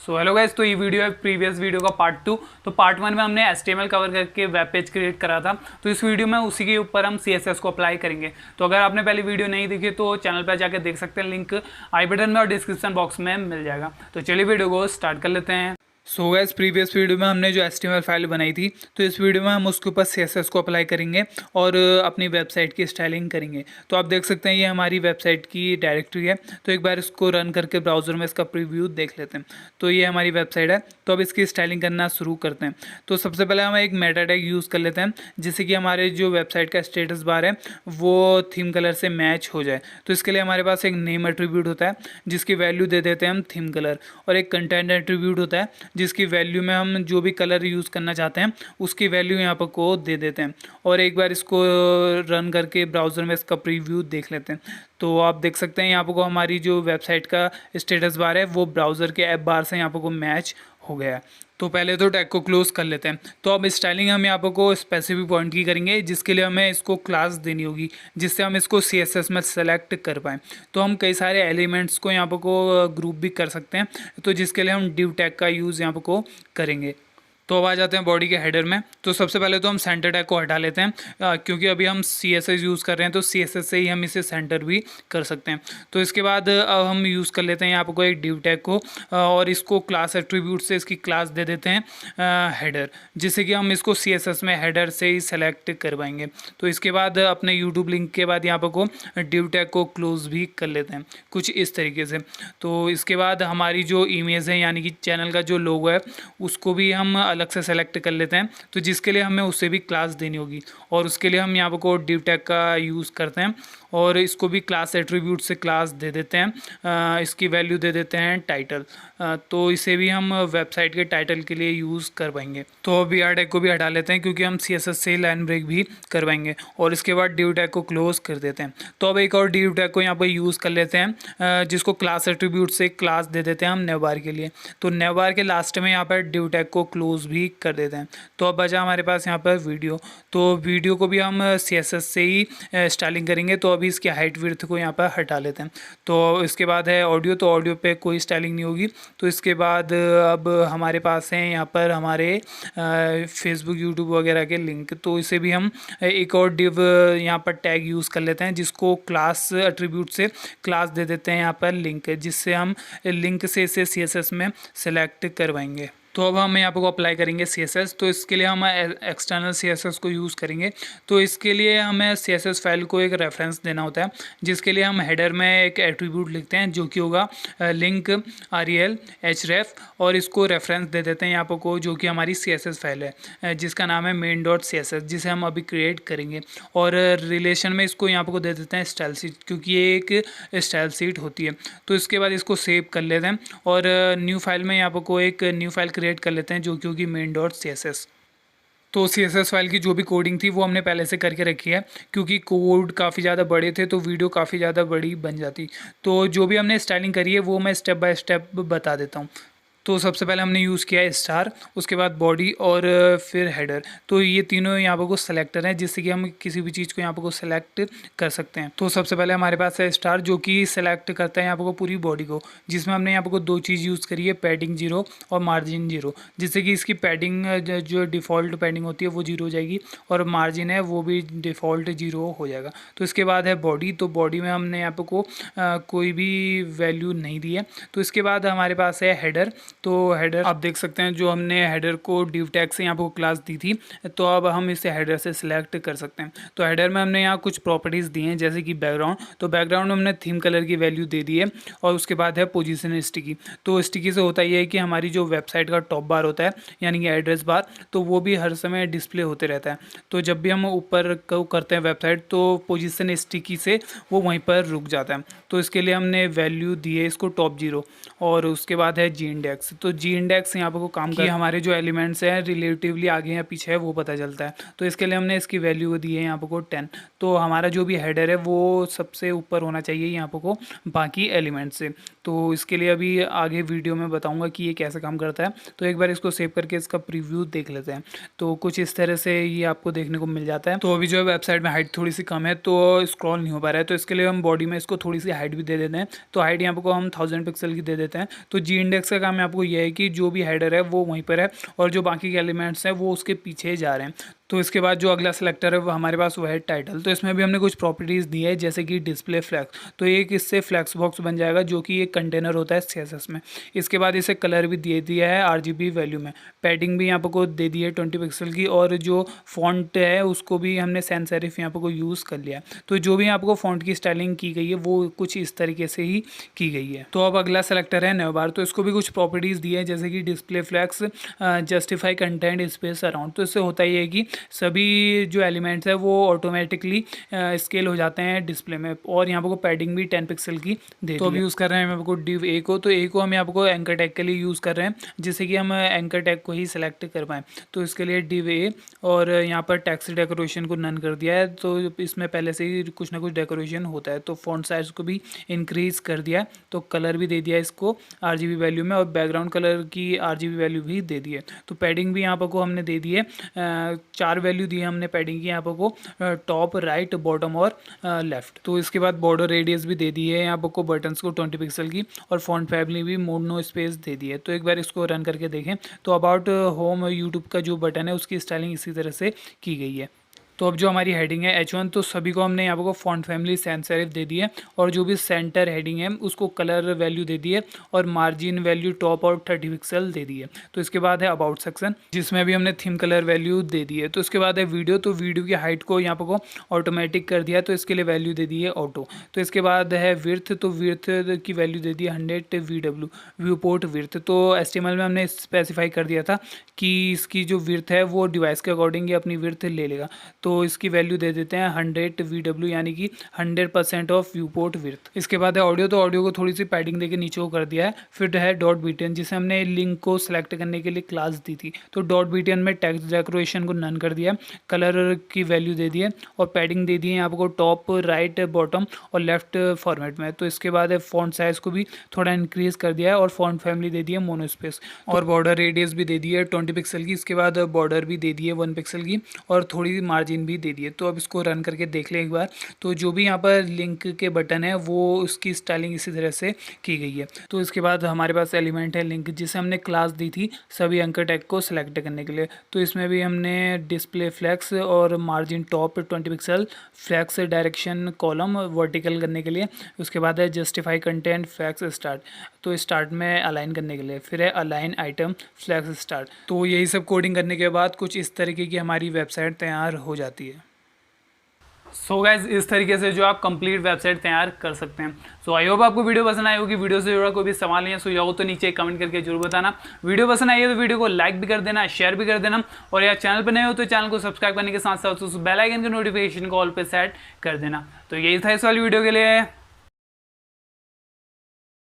So hello guys, तो ये video है प्रीवियस वीडियो का पार्ट 2। तो पार्ट 1 में हमने HTML कवर करके वेब पेज क्रिएट करा था। तो इस वीडियो में उसी के ऊपर हम CSS को अप्लाई करेंगे। तो अगर आपने पहले वीडियो नहीं देखी तो चैनल पर जाकर देख सकते हैं, लिंक आई बटन में और डिस्क्रिप्शन बॉक्स में मिल जाएगा। तो चलिए वीडियो को स्टार्ट कर लेते हैं। सो गाइस, प्रीवियस वीडियो में हमने जो HTML फाइल बनाई थी, तो इस वीडियो में हम उसके ऊपर CSS को अप्लाई करेंगे और अपनी वेबसाइट की स्टाइलिंग करेंगे। तो आप देख सकते हैं ये हमारी वेबसाइट की डायरेक्टरी है। तो एक बार इसको रन करके ब्राउज़र में इसका प्रीव्यू देख लेते हैं। तो ये हमारी वेबसाइट है। तो अब इसकी स्टाइलिंग करना शुरू करते हैं। तो सबसे पहले हम एक मेटा टैग यूज़ कर लेते हैं, जिससे कि हमारे जो वेबसाइट का स्टेटस बार है वो थीम कलर से मैच हो जाए। तो इसके लिए हमारे पास एक नेम एट्रीब्यूट होता है, जिसकी वैल्यू दे देते हैं हम थीम कलर, और एक कंटेंट एट्रीब्यूट होता है जिसकी वैल्यू में हम जो भी कलर यूज़ करना चाहते हैं उसकी वैल्यू यहाँ पर को दे देते हैं। और एक बार इसको रन करके ब्राउज़र में इसका प्रीव्यू देख लेते हैं। तो आप देख सकते हैं यहाँ पर को हमारी जो वेबसाइट का स्टेटस बार है वो ब्राउज़र के ऐप बार से यहाँ पर को मैच हो गया। तो पहले तो टैग को क्लोज कर लेते हैं। तो अब स्टाइलिंग हम यहाँ पर को स्पेसिफिक पॉइंट की करेंगे, जिसके लिए हमें इसको क्लास देनी होगी, जिससे हम इसको CSS में सेलेक्ट कर पाएँ। तो हम कई सारे एलिमेंट्स को यहाँ पर को ग्रुप भी कर सकते हैं, तो जिसके लिए हम div टैग का यूज़ यहाँ पर को करेंगे। तो अब आ जाते हैं बॉडी के हेडर में। तो सबसे पहले तो हम सेंटर टैग को हटा लेते हैं, क्योंकि अभी हम CSS यूज़ कर रहे हैं, तो CSS से ही हम इसे सेंटर भी कर सकते हैं। तो इसके बाद अब हम यूज़ कर लेते हैं यहाँ पर कोई एक div टैग को, और इसको क्लास एट्रीब्यूट से इसकी क्लास दे देते हैं हेडर, जिससे कि हम इसको CSS में हेडर से ही सेलेक्ट कर पाएंगे। तो इसके बाद अपने यूट्यूब लिंक के बाद यहाँ पर को div टैग को क्लोज भी कर लेते हैं कुछ इस तरीके से। तो इसके बाद हमारी जो इमेज है, यानी कि चैनल का जो लोगो है, उसको भी हम अलग से सेलेक्ट कर लेते हैं। तो जिसके लिए हमें उससे भी क्लास देनी होगी, और उसके लिए हम यहाँ पर को div टैग का यूज़ करते हैं, और इसको भी क्लास एट्रीब्यूट से क्लास दे देते हैं। इसकी वैल्यू दे देते हैं टाइटल। तो इसे भी हम वेबसाइट के टाइटल के लिए यूज़ कर पाएंगे। तो अब BR टैग को भी हटा लेते हैं, क्योंकि हम CSS से लाइन ब्रेक भी करवाएंगे, और इसके बाद div टैग को क्लोज कर देते हैं। तो अब एक और div टैग को यहाँ पर यूज़ कर लेते हैं, जिसको क्लास एट्रीब्यूट से क्लास दे देते हैं हम नेवबार के लिए। तो नेवबार के लास्ट में यहाँ पर div टैग को क्लोज भी कर देते हैं। तो अब बचा हमारे पास यहाँ पर वीडियो। तो वीडियो को भी हम CSS से ही स्टाइलिंग करेंगे। तो अभी इसकी हाइट विड्थ को यहाँ पर हटा लेते हैं। तो इसके बाद है ऑडियो। तो ऑडियो पे कोई स्टाइलिंग नहीं होगी। तो इसके बाद अब हमारे पास हैं यहाँ पर हमारे फेसबुक यूट्यूब वगैरह के लिंक। तो इसे भी हम एक और div यहाँ पर टैग यूज़ कर लेते हैं, जिसको क्लास एट्रीब्यूट से क्लास दे देते हैं यहाँ पर लिंक, जिससे हम लिंक से इसे CSS में सेलेक्ट करवाएंगे। तो अब हम यहाँ पर को अप्लाई करेंगे CSS। तो इसके लिए हम एक्सटर्नल CSS को यूज़ करेंगे। तो इसके लिए हमें CSS फाइल को एक रेफरेंस देना होता है, जिसके लिए हम हेडर में एक एट्रीब्यूट लिखते हैं, जो कि होगा लिंक rel href, और इसको रेफरेंस दे देते हैं यहाँ पर को, जो कि हमारी CSS फाइल है, जिसका नाम है main.css, जिसे हम अभी क्रिएट करेंगे। और रिलेशन में इसको यहाँ पर को दे देते हैं स्टाइल शीट, क्योंकि ये एक स्टाइल शीट होती है। तो इसके बाद इसको सेव कर लेते हैं, और न्यू फाइल में यहाँ पर को एक न्यू फाइल क्रिएट कर लेते हैं, जो कि होगी main.css। तो CSS फाइल की जो भी कोडिंग थी वो हमने पहले से करके रखी है, क्योंकि कोड काफ़ी ज़्यादा बड़े थे तो वीडियो काफ़ी ज़्यादा बड़ी बन जाती। तो जो भी हमने स्टाइलिंग करी है वो मैं स्टेप बाय स्टेप बता देता हूँ। तो सबसे पहले हमने यूज़ किया है स्टार, उसके बाद बॉडी, और फिर हेडर। तो ये तीनों यहाँ पर को सेलेक्टर हैं, जिससे कि हम किसी भी चीज़ को यहाँ पर को सेलेक्ट कर सकते हैं। तो सबसे पहले हमारे पास है स्टार, जो कि सेलेक्ट करता है यहाँ पर को पूरी बॉडी को, जिसमें हमने यहाँ पर को दो चीज़ यूज़ करी है, पैडिंग 0 और मार्जिन 0, जिससे कि इसकी पैडिंग जो डिफ़ॉल्ट पैडिंग होती है वो 0 हो जाएगी, और मार्जिन है वो भी डिफ़ॉल्ट 0 हो जाएगा। तो इसके बाद है बॉडी। तो बॉडी में हमने यहाँ पर को कोई भी वैल्यू नहीं दी है। तो इसके बाद हमारे पास है हेडर। तो हेडर आप देख सकते हैं, जो हमने हेडर को div टैग से यहाँ पर क्लास दी थी, तो अब हम इसे हेडर से सिलेक्ट कर सकते हैं। तो हेडर में हमने यहाँ कुछ प्रॉपर्टीज़ दी हैं, जैसे कि बैकग्राउंड। तो बैकग्राउंड में हमने थीम कलर की वैल्यू दे दी है, और उसके बाद है पोजीशन स्टिकी। तो स्टिकी से होता यह है कि हमारी जो वेबसाइट का टॉप बार होता है, यानी कि एड्रेस बार, तो वो भी हर समय डिस्प्ले होते रहता है। तो जब भी हम ऊपर को करते हैं वेबसाइट, तो पोजीशन स्टिकी से वो वहीं पर रुक जाता है। तो इसके लिए हमने वैल्यू दी है इसको टॉप 0, और उसके बाद है जी इंडेक्स। तो जी इंडेक्स यहाँ पर को काम किया, हमारे जो एलिमेंट्स हैं रिलेटिवली आगे या पीछे है वो पता चलता है। तो इसके लिए हमने इसकी वैल्यू दी है यहाँ पर को 10। तो हमारा जो भी हेडर है वो सबसे ऊपर होना चाहिए यहाँ पर को बाकी एलिमेंट से। तो इसके लिए अभी आगे वीडियो में बताऊंगा कि ये कैसे काम करता है। तो एक बार इसको सेव करके इसका प्रीव्यू देख लेते हैं। तो कुछ इस तरह से ये आपको देखने को मिल जाता है। तो अभी जो है वेबसाइट में हाइट थोड़ी सी कम है, तो स्क्रॉल नहीं हो पा रहा है। तो इसके लिए हम बॉडी में इसको थोड़ी सी हाइट भी दे देते हैं। तो हाइट यहाँ पर को हम 1000 पिक्सल की दे देते हैं। तो जी इंडेक्स का काम मैं आपको ये है कि जो भी हेडर है वो वहीं पर है और जो बाकी के एलिमेंट्स हैं वो उसके पीछे जा रहे हैं। तो इसके बाद जो अगला सेलेक्टर है वो हमारे पास वो है टाइटल। तो इसमें भी हमने कुछ प्रॉपर्टीज़ दी है जैसे कि डिस्प्ले फ्लैक्स, तो एक इससे फ्लैक्स बॉक्स बन जाएगा जो कि एक कंटेनर होता है CSS में। इसके बाद इसे कलर भी दे दिया है RGB वैल्यू में, पैडिंग भी यहाँ पर को दे दी है 20 पिक्सल की, और जो फॉन्ट है उसको भी हमने सैंस सेरिफ यहाँ पर को यूज़ कर लिया। तो जो भी आपको फॉन्ट की स्टाइलिंग की गई है वो कुछ इस तरीके से ही की गई है। तो अब अगला सेलेक्टर है नेवबार, तो इसको भी कुछ प्रॉपर्टीज़ दी है जैसे कि display flex justify content space around. तो इससे होता ही है कि सभी जो एलिमेंट्स है वो ऑटोमेटिकली स्केल हो जाते हैं डिस्प्ले में, और यहाँ पर को पैडिंग भी 10 पिक्सल की दे। तो अभी यूज़ कर रहे हैं आपको डिव ए को, तो ए को हम यहाँ पर एंकर टैग के लिए यूज़ कर रहे हैं जिससे कि हम एंकर टैग को ही सिलेक्ट कर पाएँ। तो इसके लिए डिव ए, और यहाँ पर टेक्स्ट डेकोरेशन को नन कर दिया है। तो इसमें पहले से ही कुछ ना कुछ डेकोरेशन होता है। तो फॉन्ट साइज को भी इंक्रीज कर दिया है, तो कलर भी दे दिया है इसको RGB वैल्यू में, और बैकग्राउंड कलर की RGB वैल्यू भी दे दी है। तो पैडिंग भी यहाँ पर को हमने दे दी है, 4 वैल्यू दी है हमने पैडिंग की यहाँ पर को, टॉप, राइट, बॉटम और लेफ्ट। तो इसके बाद बॉर्डर रेडियस भी दे दी है यहाँ पर को बटन्स को 20 पिक्सल की, और फॉन्ट फैमिली भी मोनो स्पेस दे दी है। तो एक बार इसको रन करके देखें तो अबाउट होम यूट्यूब का जो बटन है उसकी स्टाइलिंग इसी तरह से की गई है। तो अब जो हमारी हेडिंग है H1, तो सभी को हमने यहाँ पर को फॉन्ट फैमिली सैंस सेरिफ दे दी है, और जो भी सेंटर हेडिंग है उसको कलर वैल्यू दे दी है, और मार्जिन वैल्यू टॉप और 30 पिक्सल दे दी है। तो इसके बाद है अबाउट सेक्शन जिसमें भी हमने थीम कलर वैल्यू दे दी है। तो इसके बाद है वीडियो, तो वीडियो की हाइट को यहाँ पर को ऑटोमेटिक कर दिया, तो इसके लिए वैल्यू दे दी है ऑटो। तो इसके बाद है विर्थ, तो विर्थ की वैल्यू दे दी है 100 VW, व्यू पोर्ट विर्थ। तो HTML में हमने स्पेसिफाई कर दिया था कि इसकी जो विर्थ है वो डिवाइस के अकॉर्डिंग ये अपनी विर्थ ले लेगा। तो इसकी वैल्यू दे देते हैं 100 VW, यानी कि 100% ऑफ व्यू पोर्ट विर्थ। इसके बाद है ऑडियो, तो ऑडियो को थोड़ी सी पैडिंग देके नीचे को कर दिया है। फिर है डॉट बीटीएन, जिसे हमने लिंक को सिलेक्ट करने के लिए क्लास दी थी। तो डॉट बीटीएन में टेक्स्ट डेकोरेशन को नन कर दिया, कलर की वैल्यू दे दी है, और पैडिंग दे दी है आपको टॉप, राइट, बॉटम और लेफ्ट फॉर्मेट में। तो इसके बाद है फॉन्ट साइज को भी थोड़ा इंक्रीज कर दिया है, और फॉन्ट फैमिली दे दी है मोनो स्पेस, और बॉर्डर रेडियस भी दे दी है 20 पिक्सल की। इसके बाद बॉर्डर भी दे दी है 1 पिक्सल की, और थोड़ी मार्जिन भी दे दी है। तो अब इसको रन करके देख लें एक बार। तो जो भी यहाँ पर लिंक के बटन है वो उसकी स्टाइलिंग इसी तरह से की गई है। तो इसके बाद हमारे पास एलिमेंट है लिंक, जिसे हमने क्लास दी थी सभी एंकर टैग को सिलेक्ट करने के लिए। तो इसमें भी हमने डिस्प्ले फ्लैक्स और margin top 20 pixel, flex direction column vertical करने के लिए। उसके बाद है जस्टिफाई कंटेंट फ्लैक्स स्टार्ट, तो स्टार्ट में अलाइन करने के लिए। फिर है अलाइन आइटम फ्लैक्स स्टार्ट। तो यही सब कोडिंग करने के बाद कुछ इस तरीके की हमारी वेबसाइट तैयार हो जाती है। सो गाइज इस तरीके से जो आप कंप्लीट वेबसाइट तैयार कर सकते हैं। सो आई होप आपको वीडियो पसंद आई होगी। वीडियो से जुड़ा कोई भी सवाल नहीं है सो हो तो नीचे कमेंट करके जरूर बताना। वीडियो पसंद आई है तो वीडियो को लाइक भी कर देना, शेयर भी कर देना, और यार चैनल पर नए हो तो चैनल को सब्सक्राइब करने के साथ साथ उस बेल आइकन के नोटिफिकेशन को ऑल पे सेट कर देना। तो यही था इस वाली वीडियो के लिए।